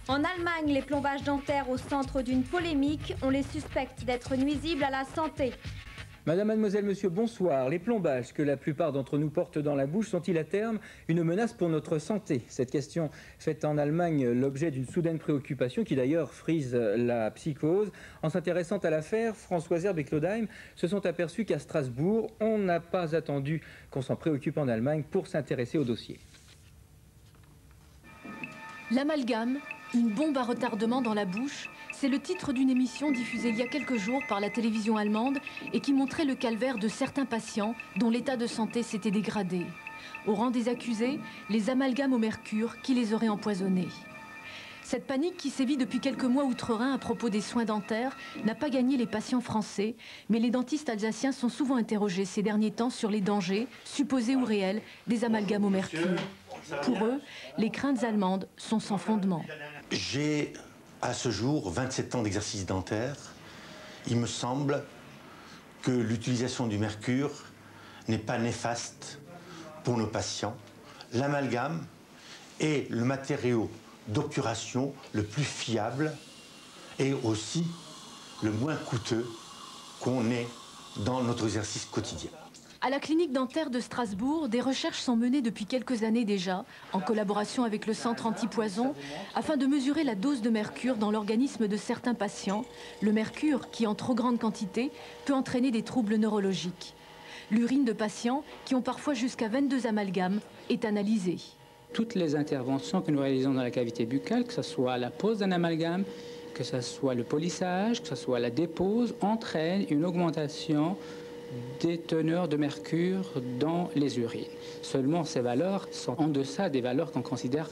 En Allemagne, les plombages dentaires au centre d'une polémique. On les suspecte d'être nuisibles à la santé. Madame, mademoiselle, monsieur, bonsoir. Les plombages que la plupart d'entre nous portent dans la bouche sont-ils à terme une menace pour notre santé? Cette question fait en Allemagne l'objet d'une soudaine préoccupation qui d'ailleurs frise la psychose. En s'intéressant à l'affaire, Françoise Herbe et Claude Heim se sont aperçus qu'à Strasbourg, on n'a pas attendu qu'on s'en préoccupe en Allemagne pour s'intéresser au dossier. L'amalgame, une bombe à retardement dans la bouche, c'est le titre d'une émission diffusée il y a quelques jours par la télévision allemande et qui montrait le calvaire de certains patients dont l'état de santé s'était dégradé. Au rang des accusés, les amalgames au mercure qui les auraient empoisonnés. Cette panique qui sévit depuis quelques mois outre-Rhin à propos des soins dentaires n'a pas gagné les patients français, mais les dentistes alsaciens sont souvent interrogés ces derniers temps sur les dangers, supposés ou réels, des amalgames au mercure. Pour eux, les craintes allemandes sont sans fondement. J'ai à ce jour 27 ans d'exercice dentaire. Il me semble que l'utilisation du mercure n'est pas néfaste pour nos patients. L'amalgame est le matériau d'obturation le plus fiable et aussi le moins coûteux qu'on ait dans notre exercice quotidien. À la clinique dentaire de Strasbourg, des recherches sont menées depuis quelques années déjà, en collaboration avec le centre antipoison, afin de mesurer la dose de mercure dans l'organisme de certains patients. Le mercure, qui en trop grande quantité, peut entraîner des troubles neurologiques. L'urine de patients, qui ont parfois jusqu'à 22 amalgames, est analysée. Toutes les interventions que nous réalisons dans la cavité buccale, que ce soit la pose d'un amalgame, que ce soit le polissage, que ce soit la dépose, entraînent une augmentation des teneurs de mercure dans les urines. Seulement, ces valeurs sont en deçà des valeurs qu'on considère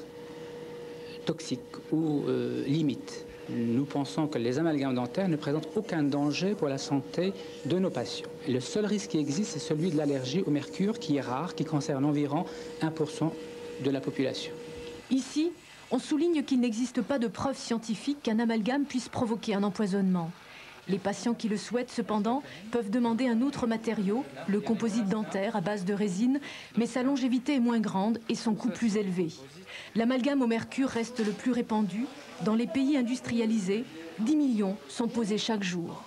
toxiques ou limites. Nous pensons que les amalgames dentaires ne présentent aucun danger pour la santé de nos patients. Et le seul risque qui existe, c'est celui de l'allergie au mercure, qui est rare, qui concerne environ 1% de la population. Ici, on souligne qu'il n'existe pas de preuve scientifique qu'un amalgame puisse provoquer un empoisonnement. Les patients qui le souhaitent, cependant, peuvent demander un autre matériau, le composite dentaire à base de résine, mais sa longévité est moins grande et son coût plus élevé. L'amalgame au mercure reste le plus répandu. Dans les pays industrialisés, 10 millions sont posés chaque jour.